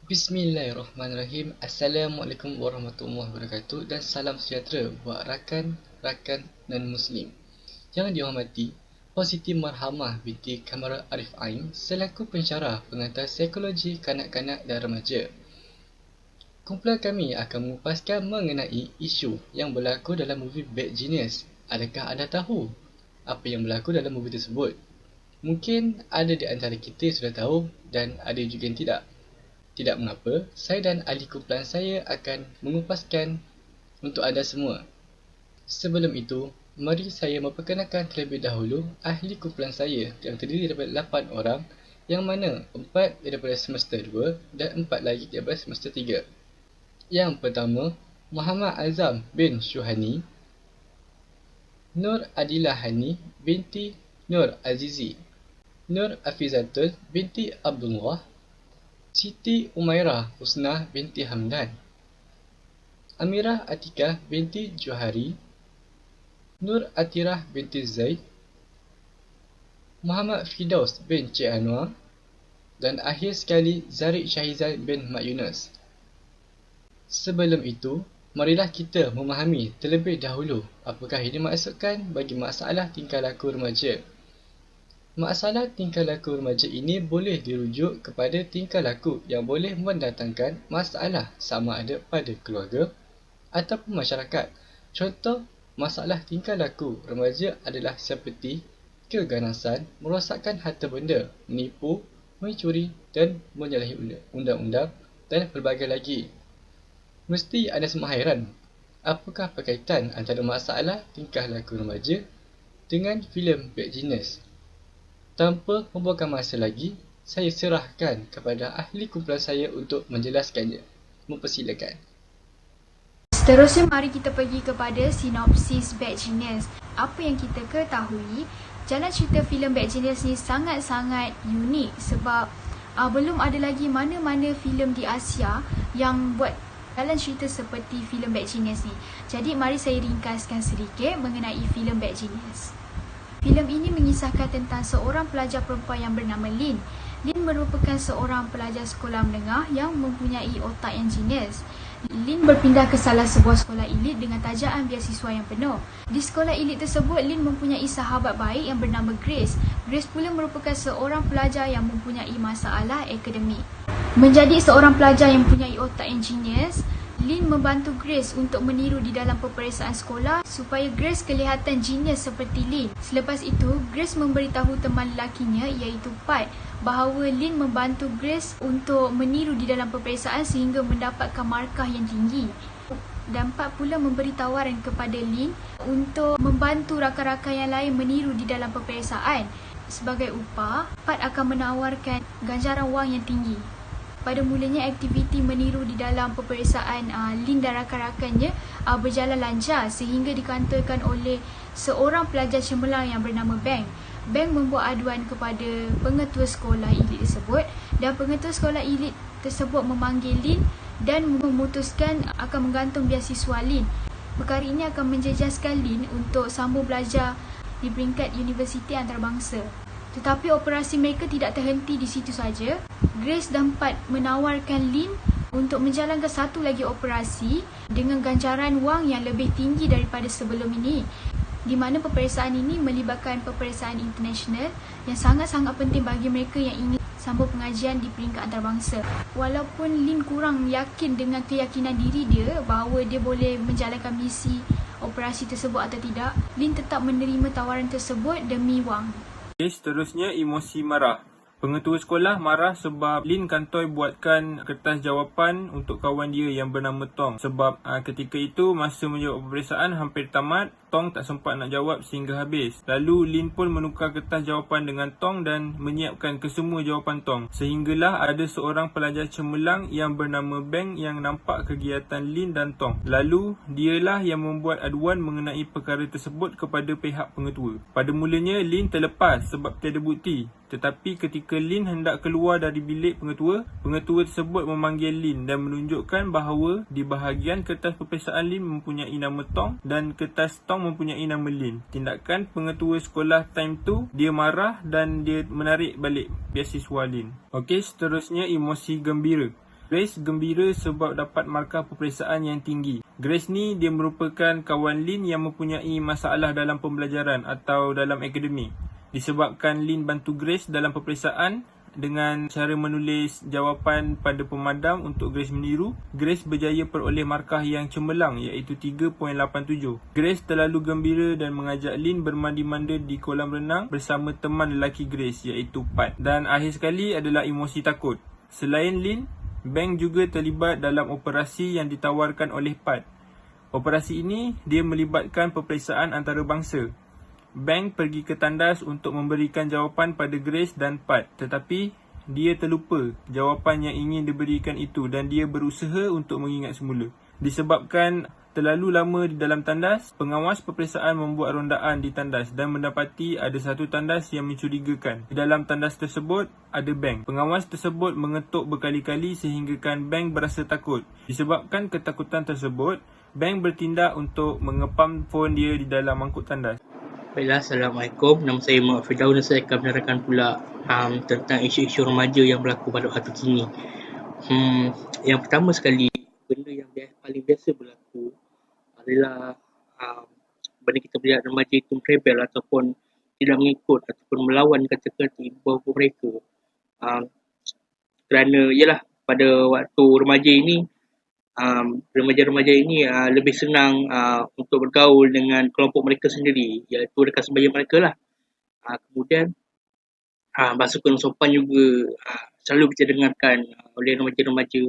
Bismillahirrahmanirrahim. Assalamualaikum warahmatullahi wabarakatuh dan salam sejahtera buat rakan-rakan non-Muslim. Yang dihormati, Puan Siti Marhamah binti Kamara Arif Ain selaku pensyarah pengantar psikologi kanak-kanak dan remaja. Kumpulan kami akan mengupaskan mengenai isu yang berlaku dalam movie Bad Genius. Adakah anda tahu apa yang berlaku dalam movie tersebut? Mungkin ada di antara kita sudah tahu dan ada juga yang tidak. Tidak mengapa, saya dan ahli kumpulan saya akan mengupaskan untuk anda semua. Sebelum itu, mari saya memperkenalkan terlebih dahulu ahli kumpulan saya yang terdiri daripada 8 orang, yang mana 4 daripada semester 2 dan 4 lagi daripada semester 3. Yang pertama, Muhammad Azam bin Syuhani, Nur Adilah Hani binti Nur Azizi, Nur Afizatul binti Abdullah, Siti Umairah Husnah binti Hamdan, Amirah Atikah binti Johari, Nur Atirah binti Zaid, Muhammad Firdaus bin Cik Anwar, dan akhir sekali Zarid Syahizal bin Mak Yunus. Sebelum itu, marilah kita memahami terlebih dahulu apakah ini maksudkan bagi masalah tingkah laku remaja. Masalah tingkah laku remaja ini boleh dirujuk kepada tingkah laku yang boleh mendatangkan masalah sama ada pada keluarga ataupun masyarakat. Contoh, masalah tingkah laku remaja adalah seperti keganasan, merosakkan harta benda, menipu, mencuri dan menyalahi undang-undang dan pelbagai lagi. Mesti anda semua hairan, apakah berkaitan antara masalah tingkah laku remaja dengan filem Bad Genius? Tanpa membuangkan masa lagi, saya serahkan kepada ahli kumpulan saya untuk menjelaskannya. Mempersilakan. Seterusnya, mari kita pergi kepada sinopsis Bad Genius. Apa yang kita ketahui, jalan cerita filem Bad Genius ni sangat-sangat unik sebab belum ada lagi mana-mana filem di Asia yang buat jalan cerita seperti filem Bad Genius ni. Jadi mari saya ringkaskan sedikit mengenai filem Bad Genius. Filem ini mengisahkan tentang seorang pelajar perempuan yang bernama Lin. Lin merupakan seorang pelajar sekolah menengah yang mempunyai otak yang jenius. Lin berpindah ke salah sebuah sekolah elit dengan tajaan beasiswa yang penuh. Di sekolah elit tersebut, Lin mempunyai sahabat baik yang bernama Grace. Grace pula merupakan seorang pelajar yang mempunyai masalah akademik. Menjadi seorang pelajar yang mempunyai otak yang jenius, Lin membantu Grace untuk meniru di dalam peperiksaan sekolah supaya Grace kelihatan jenius seperti Lin. Selepas itu, Grace memberitahu teman lelakinya iaitu Pat bahawa Lin membantu Grace untuk meniru di dalam peperiksaan sehingga mendapatkan markah yang tinggi. Dan Pat pula memberi tawaran kepada Lin untuk membantu rakan-rakan yang lain meniru di dalam peperiksaan. Sebagai upah, Pat akan menawarkan ganjaran wang yang tinggi. Pada mulanya, aktiviti meniru di dalam peperiksaan Lin dan rakan-rakannya berjalan lancar sehingga dikantorkan oleh seorang pelajar cemerlang yang bernama Bang. Bang membuat aduan kepada pengetua sekolah elit tersebut dan pengetua sekolah elit tersebut memanggil Lin dan memutuskan akan menggantung beasiswa Lin. Perkara ini akan menjejaskan Lin untuk sambung belajar di peringkat universiti antarabangsa. Tetapi operasi mereka tidak terhenti di situ saja. Grace dan Pat menawarkan Lin untuk menjalankan satu lagi operasi dengan ganjaran wang yang lebih tinggi daripada sebelum ini, di mana peperiksaan ini melibatkan peperiksaan international yang sangat-sangat penting bagi mereka yang ingin sambung pengajian di peringkat antarabangsa. Walaupun Lin kurang yakin dengan keyakinan diri dia bahawa dia boleh menjalankan misi operasi tersebut atau tidak, Lin tetap menerima tawaran tersebut demi wang. Seterusnya, emosi marah. Pengetua sekolah marah sebab Lin kantoi buatkan kertas jawapan untuk kawan dia yang bernama Tong. Sebab ketika itu masa menjawab peperiksaan hampir tamat, Tong tak sempat nak jawab sehingga habis. Lalu Lin pun menukar kertas jawapan dengan Tong dan menyiapkan kesemua jawapan Tong. Sehinggalah ada seorang pelajar cemerlang yang bernama Bang yang nampak kegiatan Lin dan Tong. Lalu dialah yang membuat aduan mengenai perkara tersebut kepada pihak pengetua. Pada mulanya Lin terlepas sebab tiada bukti. Tetapi ketika Lin hendak keluar dari bilik pengetua tersebut memanggil Lin dan menunjukkan bahawa di bahagian kertas peperiksaan Lin mempunyai nama Tong dan kertas Tong mempunyai nama Lin. Tindakan pengetua sekolah time tu, dia marah dan dia menarik balik beasiswa Lin. Okey, seterusnya emosi gembira. Grace gembira sebab dapat markah peperiksaan yang tinggi. Grace ni dia merupakan kawan Lin yang mempunyai masalah dalam pembelajaran atau dalam akademik. Disebabkan Lin bantu Grace dalam peperiksaan dengan cara menulis jawapan pada pemadam untuk Grace meniru, Grace berjaya peroleh markah yang cemerlang iaitu 3.87. Grace terlalu gembira dan mengajak Lin bermandi-manda di kolam renang bersama teman lelaki Grace iaitu Pat. Dan akhir sekali adalah emosi takut. Selain Lin, Bang juga terlibat dalam operasi yang ditawarkan oleh Pat. Operasi ini dia melibatkan peperiksaan antarabangsa. Bang pergi ke tandas untuk memberikan jawapan pada Grace dan Pat, tetapi dia terlupa jawapan yang ingin diberikan itu dan dia berusaha untuk mengingat semula. Disebabkan terlalu lama di dalam tandas, pengawas peperiksaan membuat rondaan di tandas dan mendapati ada satu tandas yang mencurigakan. Di dalam tandas tersebut ada Bang. Pengawas tersebut mengetuk berkali-kali sehinggakan Bang berasa takut. Disebabkan ketakutan tersebut, Bang bertindak untuk mengepam phone dia di dalam mangkuk tandas. Baiklah, Assalamualaikum. Nama saya Muhammad Firdaus dan saya akan menerangkan pula tentang isu-isu remaja yang berlaku pada waktu kini. Yang pertama sekali, benda yang paling biasa berlaku adalah benda kita melihat remaja itu rebel ataupun tidak mengikut ataupun melawan kata-kata ibu bapa mereka. Kerana ialah pada waktu remaja ini, remaja-remaja ini lebih senang untuk bergaul dengan kelompok mereka sendiri, iaitu rekan sebaya mereka lah. Kemudian bahasa kurang sopan juga selalu kita dengarkan oleh remaja-remaja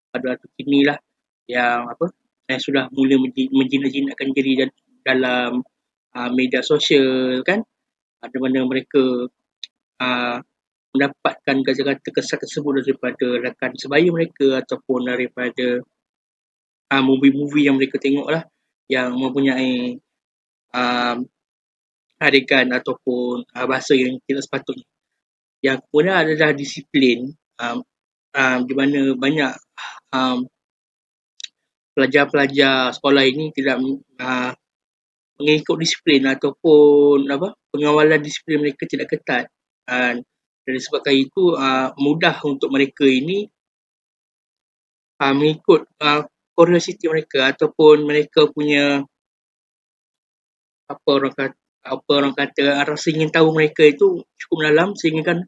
pada waktu kini lah, yang sudah mula menjinak-jinakkan diri dalam media sosial kan, di mana mereka mendapatkan kata-kata kesat tersebut daripada rakan sebaya mereka ataupun daripada movie-movie yang mereka tengok lah, yang mempunyai adegan ataupun bahasa yang tidak sepatutnya. Yang kemudian adalah disiplin, di mana banyak pelajar-pelajar sekolah ini tidak mengikut disiplin ataupun pengawalan disiplin mereka tidak ketat. Dan disebabkan itu mudah untuk mereka ini mengikut curiosity mereka ataupun mereka punya apa orang kata rasa ingin tahu mereka itu cukup mendalam, sehingga kan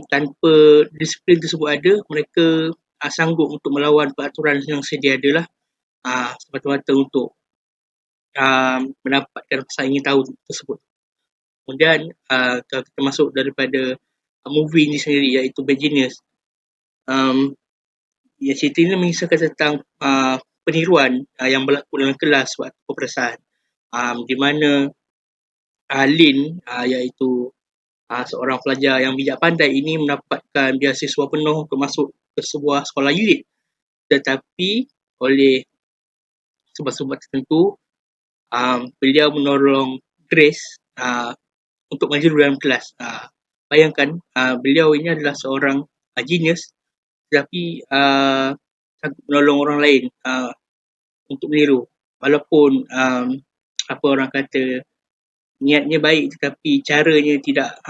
tanpa disiplin tersebut ada, mereka sanggup untuk melawan peraturan yang sedia adalah semata-mata untuk mendapatkan rasa ingin tahu tersebut. Kemudian kalau kita masuk daripada movie ini sendiri iaitu Bad Genius, cerita ini mengisahkan tentang peniruan yang berlaku dalam kelas waktu peperiksaan, di mana Lin iaitu seorang pelajar yang bijak pandai ini mendapatkan beasiswa penuh untuk masuk ke sebuah sekolah elit, tetapi oleh sebab-sebab tertentu beliau menolong Grace untuk maju dalam kelas. Bayangkan beliau ini adalah seorang genius, tetapi sanggup menolong orang lain untuk meniru, walaupun orang kata niatnya baik tetapi caranya tidak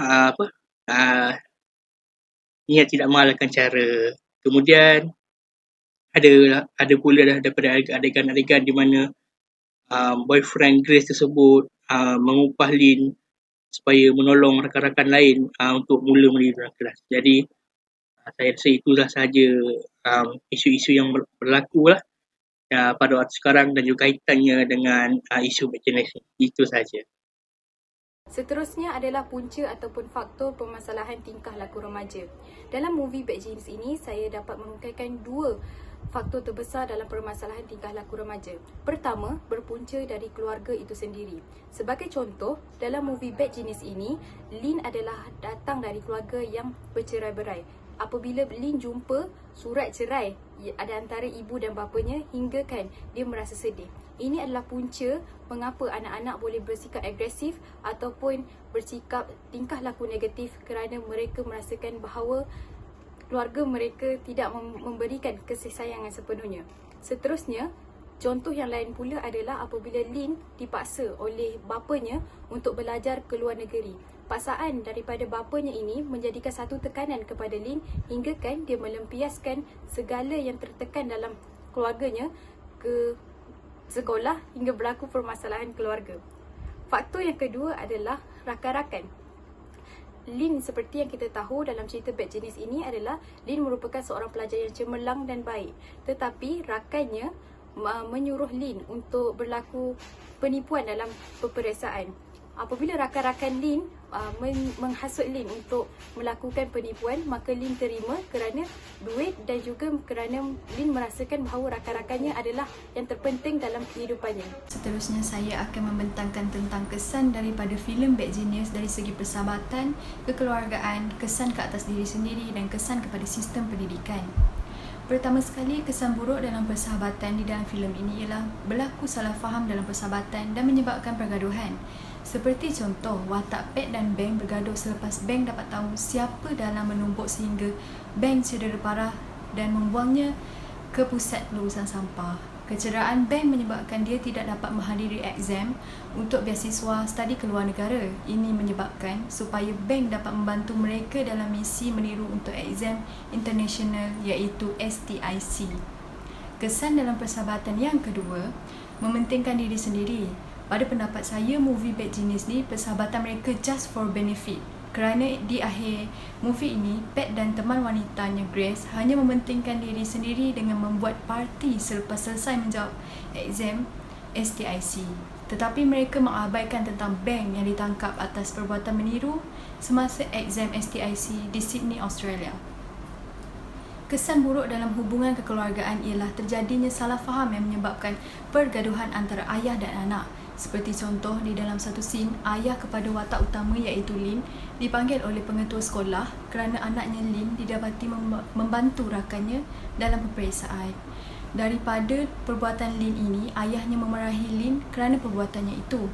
niat tidak mengalahkan cara. Kemudian ada pula daripada adegan-adegan di mana boyfriend Grace tersebut mengupah Lin supaya menolong rakan-rakan lain untuk mula meniru dalam kelas. Jadi saya rasa itulah sahaja isu-isu yang berlaku lah pada waktu sekarang dan juga kaitannya dengan isu Bad Genius. Itu sahaja. Seterusnya adalah punca ataupun faktor permasalahan tingkah laku remaja. Dalam movie Bad Genius ini, saya dapat mengungkapkan dua faktor terbesar dalam permasalahan tingkah laku remaja. Pertama, berpunca dari keluarga itu sendiri. Sebagai contoh, dalam movie Bad Genius ini, Lin adalah datang dari keluarga yang bercerai-berai. Apabila Lin jumpa surat cerai ada antara ibu dan bapanya, hingga kan dia merasa sedih. Ini adalah punca mengapa anak-anak boleh bersikap agresif ataupun bersikap tingkah laku negatif kerana mereka merasakan bahawa keluarga mereka tidak memberikan kasih sayang yang sepenuhnya. Seterusnya, contoh yang lain pula adalah apabila Lin dipaksa oleh bapanya untuk belajar ke luar negeri. Paksaan daripada bapanya ini menjadikan satu tekanan kepada Lin hingga kan dia melampiaskan segala yang tertekan dalam keluarganya ke sekolah hingga berlaku permasalahan keluarga. Faktor yang kedua adalah rakan-rakan. Lin seperti yang kita tahu dalam cerita Bad Genius ini adalah Lin merupakan seorang pelajar yang cemerlang dan baik. Tetapi rakannya menyuruh Lin untuk berlaku penipuan dalam peperiksaan. Apabila rakan-rakan Lin menghasut Lin untuk melakukan penipuan, maka Lin terima kerana duit dan juga kerana Lin merasakan bahawa rakan-rakannya adalah yang terpenting dalam kehidupannya. Seterusnya saya akan membentangkan tentang kesan daripada filem Bad Genius dari segi persahabatan, kekeluargaan, kesan ke atas diri sendiri dan kesan kepada sistem pendidikan. Pertama sekali, kesan buruk dalam persahabatan di dalam filem ini ialah berlaku salah faham dalam persahabatan dan menyebabkan pergaduhan. Seperti contoh, watak Pat dan Bang bergaduh selepas Bang dapat tahu siapa dalam menumbuk sehingga Bang cedera parah dan membuangnya ke pusat pelurusan sampah. Kecederaan Bang menyebabkan dia tidak dapat menghadiri exam untuk beasiswa studi ke luar negara. Ini menyebabkan supaya Bang dapat membantu mereka dalam misi meniru untuk exam international iaitu STIC. Kesan dalam persahabatan yang kedua, mementingkan diri sendiri. Pada pendapat saya, movie Bad Genius ni persahabatan mereka just for benefit. Kerana di akhir movie ini, Pat dan teman wanitanya Grace hanya mementingkan diri sendiri dengan membuat parti selepas selesai menjawab exam STIC. Tetapi mereka mengabaikan tentang Bang yang ditangkap atas perbuatan meniru semasa exam STIC di Sydney, Australia. Kesan buruk dalam hubungan kekeluargaan ialah terjadinya salah faham yang menyebabkan pergaduhan antara ayah dan anak. Seperti contoh, di dalam satu scene, ayah kepada watak utama iaitu Lin dipanggil oleh pengetua sekolah kerana anaknya Lin didapati membantu rakannya dalam peperiksaan. Daripada perbuatan Lin ini, ayahnya memarahi Lin kerana perbuatannya itu.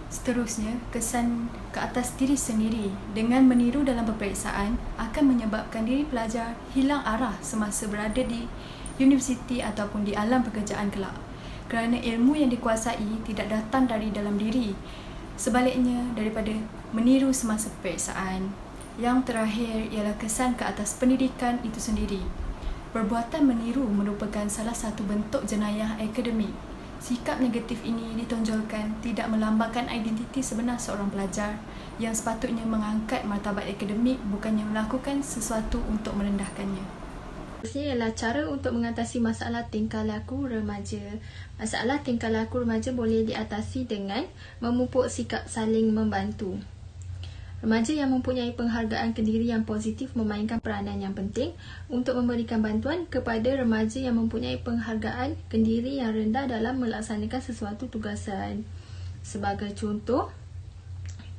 Seterusnya, kesan ke atas diri sendiri dengan meniru dalam peperiksaan akan menyebabkan diri pelajar hilang arah semasa berada di universiti ataupun di alam pekerjaan kelak. Kerana ilmu yang dikuasai tidak datang dari dalam diri. Sebaliknya, daripada meniru semasa peperiksaan. Yang terakhir ialah kesan ke atas pendidikan itu sendiri. Perbuatan meniru merupakan salah satu bentuk jenayah akademik. Sikap negatif ini ditonjolkan tidak melambangkan identiti sebenar seorang pelajar yang sepatutnya mengangkat martabat akademik bukannya melakukan sesuatu untuk merendahkannya. Seterusnya ialah cara untuk mengatasi masalah tingkah laku remaja. Masalah tingkah laku remaja boleh diatasi dengan memupuk sikap saling membantu. Remaja yang mempunyai penghargaan kendiri yang positif memainkan peranan yang penting untuk memberikan bantuan kepada remaja yang mempunyai penghargaan kendiri yang rendah dalam melaksanakan sesuatu tugasan. Sebagai contoh,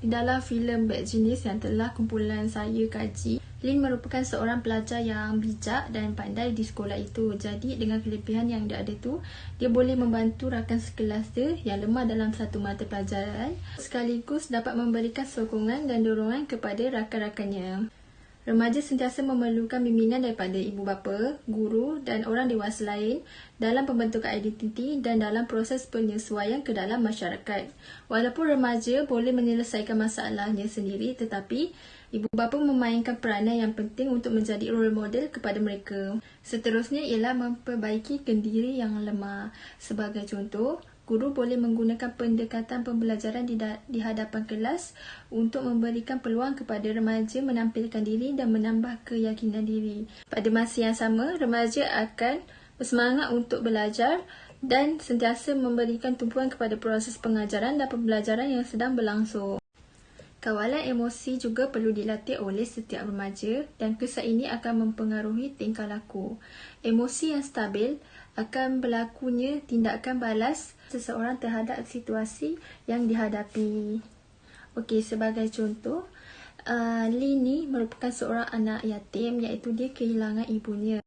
di dalam filem Bad Genius yang telah kumpulan saya kaji, Lin merupakan seorang pelajar yang bijak dan pandai di sekolah itu. Jadi dengan kelebihan yang dia ada tu, dia boleh membantu rakan sekelas dia yang lemah dalam satu mata pelajaran, sekaligus dapat memberikan sokongan dan dorongan kepada rakan-rakannya. Remaja sentiasa memerlukan bimbingan daripada ibu bapa, guru dan orang dewasa lain dalam pembentukan identiti dan dalam proses penyesuaian ke dalam masyarakat. Walaupun remaja boleh menyelesaikan masalahnya sendiri, tetapi ibu bapa memainkan peranan yang penting untuk menjadi role model kepada mereka. Seterusnya ialah memperbaiki kendiri yang lemah. Sebagai contoh, guru boleh menggunakan pendekatan pembelajaran di hadapan kelas untuk memberikan peluang kepada remaja menampilkan diri dan menambah keyakinan diri. Pada masa yang sama, remaja akan bersemangat untuk belajar dan sentiasa memberikan tumpuan kepada proses pengajaran dan pembelajaran yang sedang berlangsung. Kawalan emosi juga perlu dilatih oleh setiap remaja dan kesan ini akan mempengaruhi tingkah laku. Emosi yang stabil akan berlakunya tindakan balas seseorang terhadap situasi yang dihadapi. Okey, sebagai contoh, Lin ni merupakan seorang anak yatim iaitu dia kehilangan ibunya.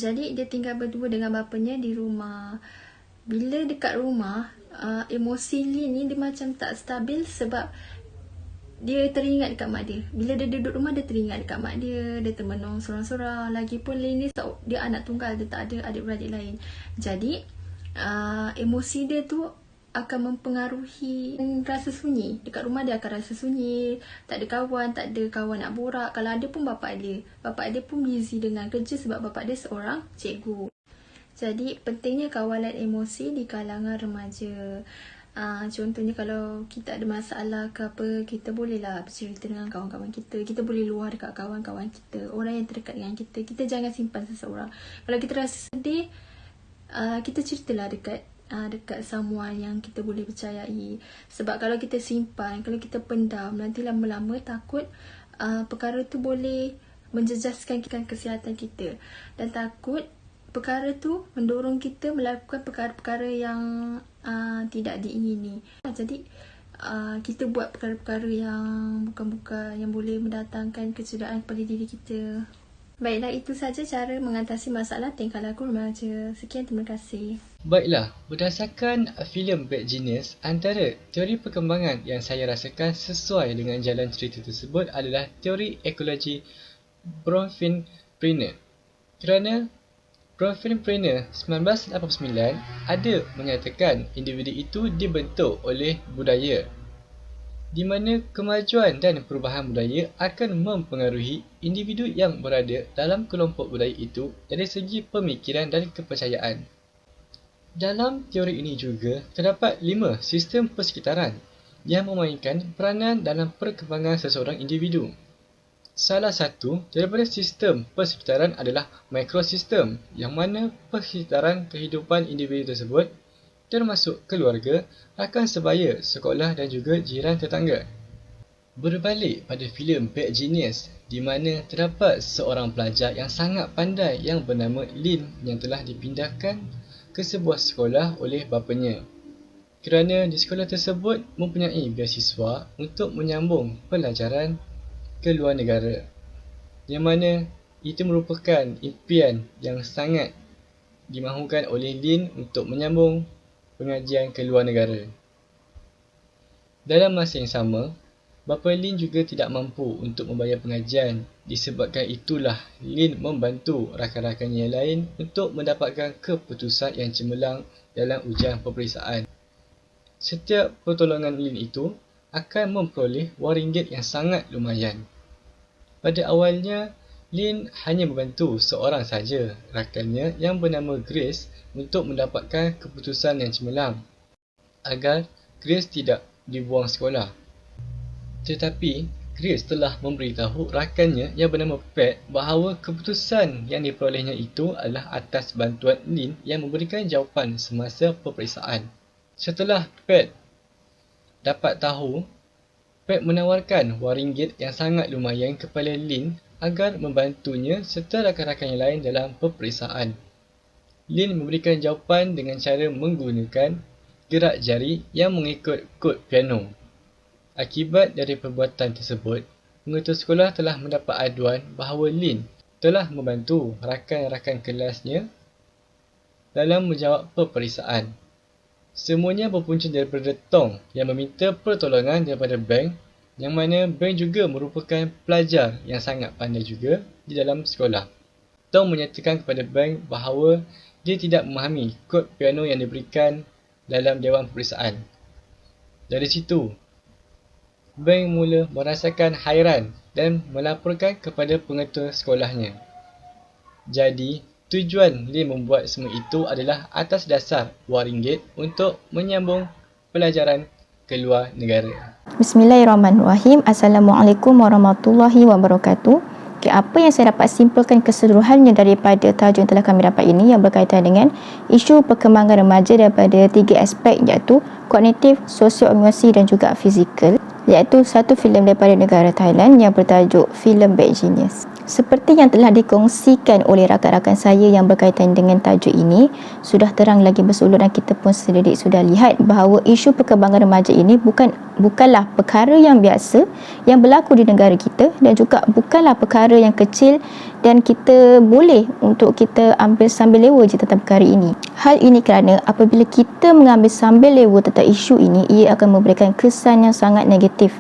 Jadi dia tinggal berdua dengan bapanya di rumah. Bila dekat rumah, emosi Lin ni dia macam tak stabil sebab dia teringat dekat mak dia. Bila dia duduk rumah, dia teringat dekat mak dia. Dia termenung sorang-sorang. Lagipun Lin ni dia anak tunggal. Dia tak ada adik-beradik lain. Jadi, emosi dia tu akan mempengaruhi rasa sunyi. Dekat rumah dia akan rasa sunyi, tak ada kawan nak borak. Kalau ada pun bapak dia pun busy dengan kerja sebab bapak dia seorang cikgu. Jadi pentingnya kawalan emosi di kalangan remaja. Contohnya kalau kita ada masalah ke apa, kita bolehlah bercerita dengan kawan-kawan kita. Kita boleh luah dekat kawan-kawan kita, orang yang terdekat dengan kita. Kita jangan simpan seseorang. Kalau kita rasa sedih, kita ceritalah dekat someone yang kita boleh percayai. Sebab kalau kita simpan, kalau kita pendam, nanti lama-lama takut perkara tu boleh menjejaskan kesihatan kita, dan takut perkara tu mendorong kita melakukan perkara-perkara yang tidak diingini. Jadi kita buat perkara-perkara yang bukan-bukan, yang boleh mendatangkan kecederaan kepada diri kita. Baiklah, itu saja cara mengatasi masalah tingkah laku remaja. Sekian, terima kasih. Baiklah, berdasarkan filem Bad Genius, antara teori perkembangan yang saya rasakan sesuai dengan jalan cerita tersebut adalah teori ekologi Bronfenbrenner. Kerana Bronfenbrenner 1989 ada menyatakan individu itu dibentuk oleh budaya, di mana kemajuan dan perubahan budaya akan mempengaruhi individu yang berada dalam kelompok budaya itu dari segi pemikiran dan kepercayaan. Dalam teori ini juga terdapat 5 sistem persekitaran yang memainkan peranan dalam perkembangan seseorang individu. Salah satu daripada sistem persekitaran adalah mikrosistem, yang mana persekitaran kehidupan individu tersebut termasuk keluarga, rakan sebaya, sekolah dan juga jiran tetangga. Berbalik pada filem Bad Genius, di mana terdapat seorang pelajar yang sangat pandai yang bernama Lin yang telah dipindahkan ke sebuah sekolah oleh bapanya, kerana di sekolah tersebut mempunyai beasiswa untuk menyambung pelajaran ke luar negara, yang mana itu merupakan impian yang sangat dimahukan oleh Lin untuk menyambung pengajian ke luar negara. Dalam masa yang sama, bapa Lin juga tidak mampu untuk membayar pengajian. Disebabkan itulah Lin membantu rakan-rakannya yang lain untuk mendapatkan keputusan yang cemerlang dalam ujian peperiksaan. Setiap pertolongan Lin itu akan memperoleh RM1 yang sangat lumayan. Pada awalnya, Lin hanya membantu seorang saja, rakannya yang bernama Grace, untuk mendapatkan keputusan yang cemerlang agar Grace tidak dibuang sekolah. Tetapi Grace telah memberitahu rakannya yang bernama Pat bahawa keputusan yang diperolehnya itu adalah atas bantuan Lin yang memberikan jawapan semasa peperiksaan. Setelah Pat dapat tahu, Pat menawarkan RM1 yang sangat lumayan kepada Lin agar membantunya serta rakan-rakan yang lain dalam peperiksaan. Lin memberikan jawapan dengan cara menggunakan gerak jari yang mengikut kod piano. Akibat dari perbuatan tersebut, pengetua sekolah telah mendapat aduan bahawa Lin telah membantu rakan-rakan kelasnya dalam menjawab peperiksaan. Semuanya berpunca daripada Tong yang meminta pertolongan daripada Beng, yang mana Beng juga merupakan pelajar yang sangat pandai juga di dalam sekolah. Tong menyatakan kepada Beng bahawa dia tidak memahami kod piano yang diberikan dalam dewan peperiksaan. Dari situ, Beng mula merasakan hairan dan melaporkan kepada pengetua sekolahnya. Jadi, tujuan Lin membuat semua itu adalah atas dasar RM1 untuk menyambung pelajaran ke luar negara. Bismillahirrahmanirrahim. Assalamualaikum warahmatullahi wabarakatuh. Okay, apa yang saya dapat simpulkan keseluruhannya daripada tajuk yang telah kami dapat ini yang berkaitan dengan isu perkembangan remaja daripada 3 aspek, iaitu kognitif, sosio-emosi dan juga fizikal, iaitu satu filem daripada negara Thailand yang bertajuk filem Bad Genius. Seperti yang telah dikongsikan oleh rakan-rakan saya yang berkaitan dengan tajuk ini, sudah terang lagi bersulur dan kita pun sedikit sudah lihat bahawa isu perkembangan remaja ini bukanlah perkara yang biasa yang berlaku di negara kita, dan juga bukanlah perkara yang kecil dan kita boleh untuk kita ambil sambil lewa je tentang perkara ini. Hal ini kerana apabila kita mengambil sambil lewa tentang isu ini, ia akan memberikan kesan yang sangat negatif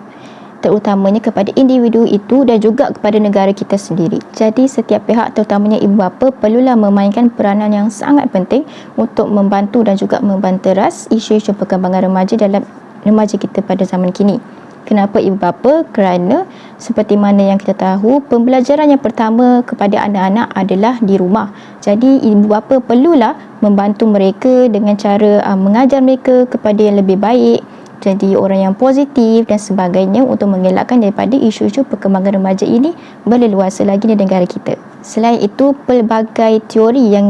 terutamanya kepada individu itu dan juga kepada negara kita sendiri. Jadi setiap pihak terutamanya ibu bapa perlulah memainkan peranan yang sangat penting untuk membantu dan juga membanteras isu-isu perkembangan remaja dalam remaja kita pada zaman kini. Kenapa ibu bapa? Kerana seperti mana yang kita tahu, pembelajaran yang pertama kepada anak-anak adalah di rumah. Jadi ibu bapa perlulah membantu mereka dengan cara mengajar mereka kepada yang lebih baik, jadi orang yang positif dan sebagainya untuk mengelakkan daripada isu-isu perkembangan remaja ini berleluasa lagi di negara kita. Selain itu, pelbagai teori yang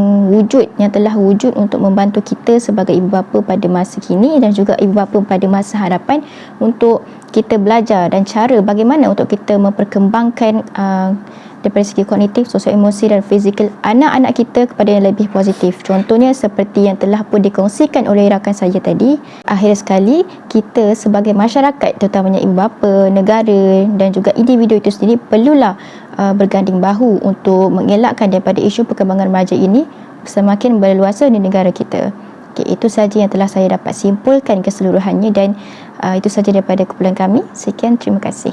telah wujud untuk membantu kita sebagai ibu bapa pada masa kini dan juga ibu bapa pada masa hadapan untuk kita belajar dan cara bagaimana untuk kita memperkembangkan daripada segi kognitif, sosial emosi dan fizikal anak-anak kita kepada yang lebih positif. Contohnya seperti yang telah pun dikongsikan oleh rakan saya tadi. Akhir sekali, kita sebagai masyarakat, terutamanya ibu bapa, negara dan juga individu itu sendiri perlulah berganding bahu untuk mengelakkan daripada isu perkembangan remaja ini semakin berleluasa di negara kita. Okay, itu saja yang telah saya dapat simpulkan keseluruhannya dan itu saja daripada kumpulan kami. Sekian, terima kasih.